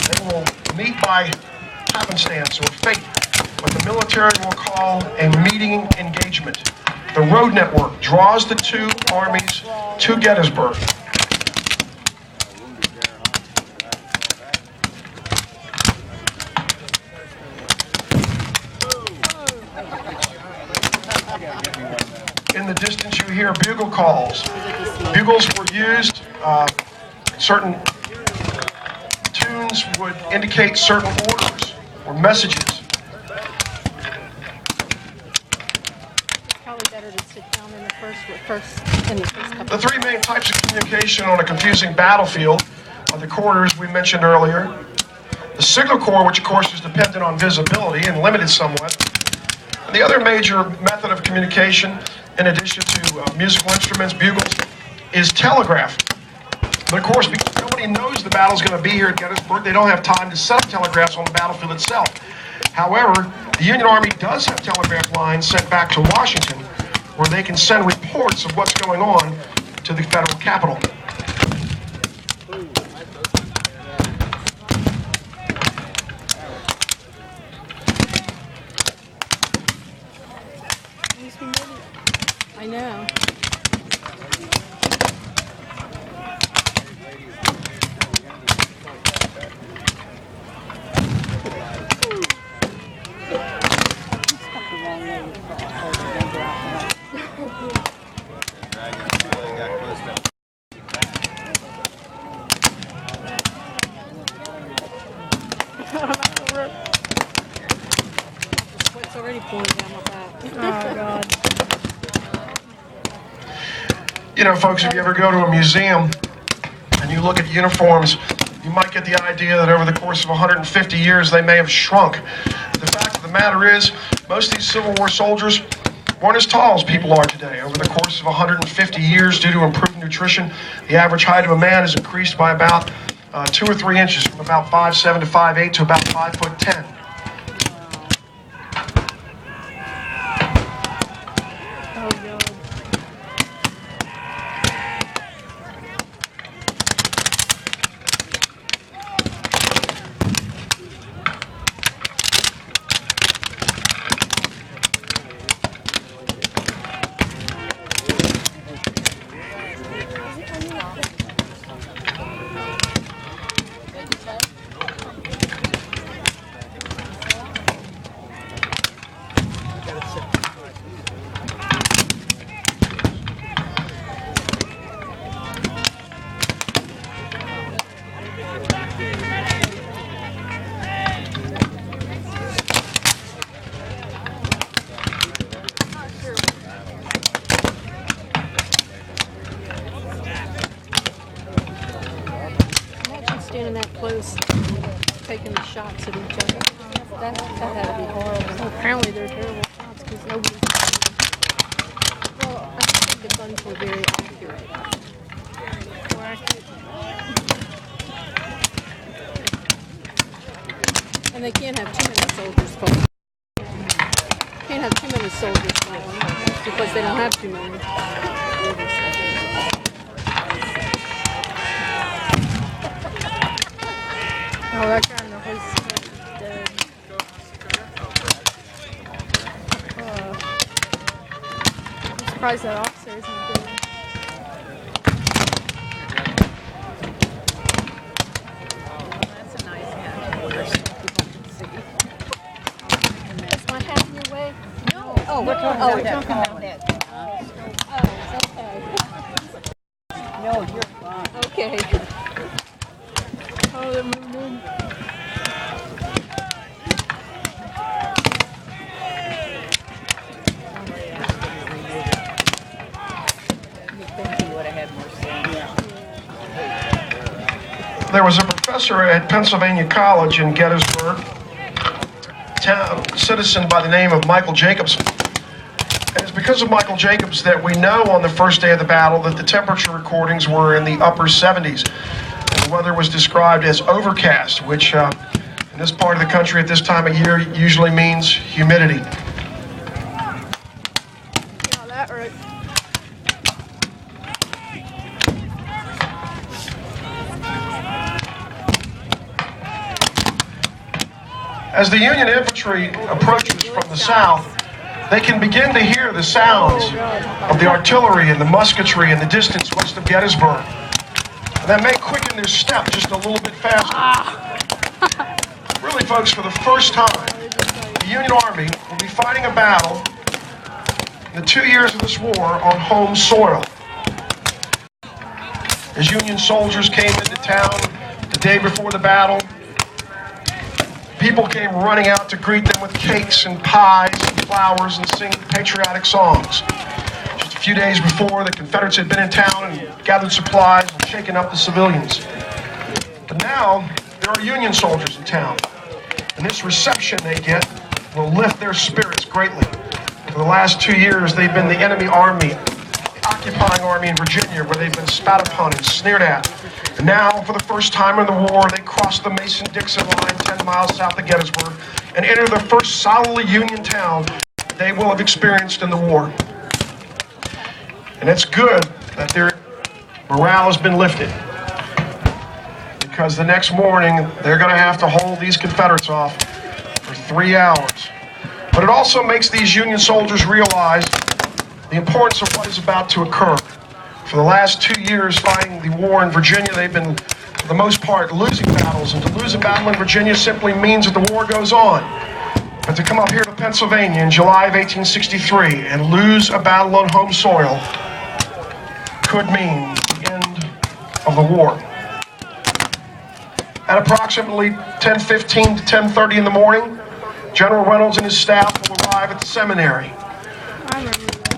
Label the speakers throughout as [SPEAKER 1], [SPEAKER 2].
[SPEAKER 1] They will meet by happenstance or fate, what the military will call a meeting engagement. The road network draws the two armies to Gettysburg. In the distance, you hear bugle calls. Bugles were used. Certain tunes would indicate certain orders or messages.
[SPEAKER 2] Probably better to sit down in the first couple.
[SPEAKER 1] The three main types of communication on a confusing battlefield are the quarters we mentioned earlier, the signal corps, which of course is dependent on visibility and limited somewhat. And the other major method of communication, in addition to musical instruments, bugles, is telegraph. But of course, because nobody knows the battle's going to be here at Gettysburg, they don't have time to set up telegraphs on the battlefield itself. However, the Union Army does have telegraph lines sent back to Washington, where they can send reports of what's going on to the federal capital.
[SPEAKER 2] I know. It's already pouring down my back. Oh, God.
[SPEAKER 1] You know, folks, if you ever go to a museum and you look at uniforms, you might get the idea that over the course of 150 years they may have shrunk. The fact of the matter is, most of these Civil War soldiers weren't as tall as people are today. Over the course of 150 years, due to improved nutrition, the average height of a man has increased by about 2 or 3 inches, from about 5'7" to 5'8" to about 5'10".
[SPEAKER 2] Standing that close, taking the shots at each other. That had to be horrible. Well, apparently they're terrible shots because nobody. Well, I think the guns were very accurate. More accurate. And they can't have too many soldiers fighting. Can't have too many soldiers fighting because they don't have too many. Oh, that guy in the horse is dead. I'm surprised that officer isn't dead. That's a nice hat. Is my hat in your way? No. Oh, we're talking about that. Oh, okay. No, you're fine. Okay. Oh, they're moving.
[SPEAKER 1] There was a professor at Pennsylvania College in Gettysburg, citizen by the name of Michael Jacobs. And it's because of Michael Jacobs that we know on the first day of the battle that the temperature recordings were in the upper 70s. And the weather was described as overcast, which in this part of the country at this time of year usually means humidity.
[SPEAKER 2] Yeah, that right.
[SPEAKER 1] As the Union infantry approaches from the south, they can begin to hear the sounds of the artillery and the musketry in the distance west of Gettysburg. And that may quicken their step just a little bit faster. Really, folks, for the first time, the Union Army will be fighting a battle in the 2 years of this war on home soil. As Union soldiers came into town the day before the battle, people came running out to greet them with cakes and pies and flowers and sing patriotic songs. Just a few days before, the Confederates had been in town and gathered supplies and shaken up the civilians. But now, there are Union soldiers in town, and this reception they get will lift their spirits greatly. For the last 2 years, they've been the enemy army, the occupying army in Virginia, where they've been spat upon and sneered at. And now, for the first time in the war, they cross the Mason-Dixon line 10 miles south of Gettysburg and enter the first solidly Union town they will have experienced in the war. And it's good that their morale has been lifted, because the next morning, they're going to have to hold these Confederates off for 3 hours. But it also makes these Union soldiers realize the importance of what is about to occur. For the last 2 years fighting the war in Virginia, they've been, for the most part, losing battles. And to lose a battle in Virginia simply means that the war goes on. But to come up here to Pennsylvania in July of 1863 and lose a battle on home soil could mean the end of the war. At approximately 10:15 to 10:30 in the morning, General Reynolds and his staff will arrive at the seminary.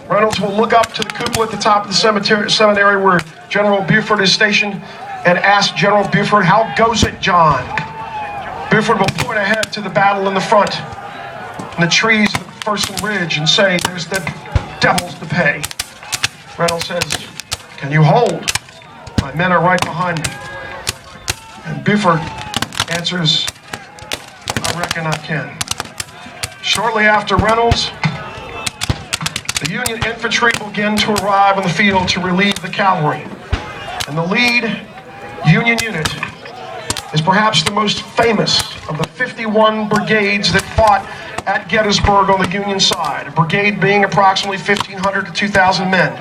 [SPEAKER 1] Reynolds will look up to the cupola at the top of the seminary where General Buford is stationed and ask General Buford, "How goes it, John?" Buford will point ahead to the battle in the front, and the trees of McPherson Ridge, and say, "There's the devils to pay." Reynolds says, "Can you hold? My men are right behind me." And Buford answers, "I reckon I can." Shortly after Reynolds, the Union infantry will begin to arrive on the field to relieve the cavalry. And the lead Union unit is perhaps the most famous of the 51 brigades that fought at Gettysburg on the Union side, a brigade being approximately 1,500 to 2,000 men.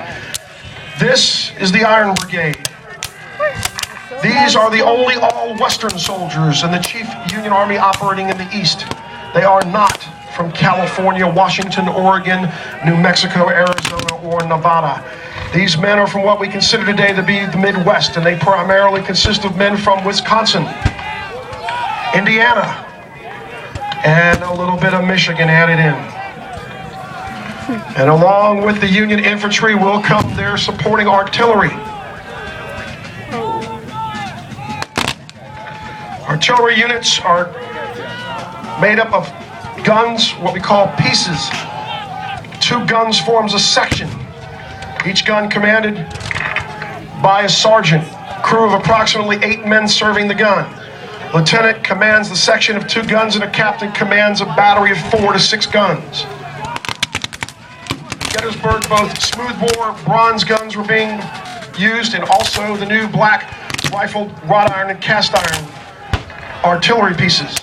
[SPEAKER 1] This is the Iron Brigade. These are the only all-Western soldiers in the chief Union Army operating in the East. They are not from California, Washington, Oregon, New Mexico, Arizona, or Nevada. These men are from what we consider today to be the Midwest, and they primarily consist of men from Wisconsin, Indiana, and a little bit of Michigan added in. And along with the Union infantry will come their supporting artillery. Artillery units are made up of guns, what we call pieces. 2 guns forms a section. Each gun commanded by a sergeant, crew of approximately 8 men serving the gun. Lieutenant commands the section of 2 guns, and a captain commands a battery of 4 to 6 guns. At Gettysburg, both smoothbore bronze guns were being used, and also the new black rifled wrought iron and cast iron artillery pieces.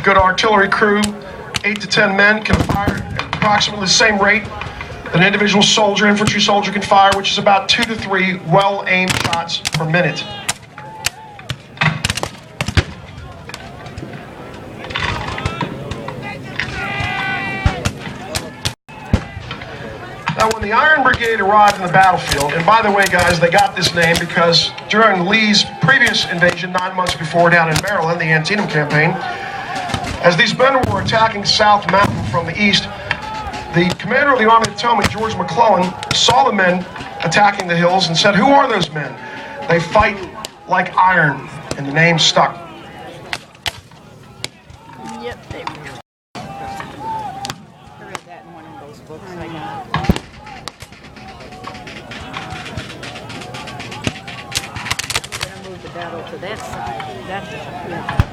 [SPEAKER 1] Good artillery crew, 8 to 10 men, can fire at approximately the same rate that an individual soldier, infantry soldier, can fire, which is about 2 to 3 well-aimed shots per minute. Now, when the Iron Brigade arrived in the battlefield, and by the way, guys, they got this name because during Lee's previous invasion 9 months before down in Maryland, the Antietam campaign, as these men were attacking South Mountain from the east, the commander of the Army of Potomac, George McClellan, saw the men attacking the hills and said, "Who are those men? They fight like iron," and the name stuck.
[SPEAKER 2] Yep, they were.
[SPEAKER 3] I read that in one of those books I got. I'm going to move the battle to that side. That's, yeah.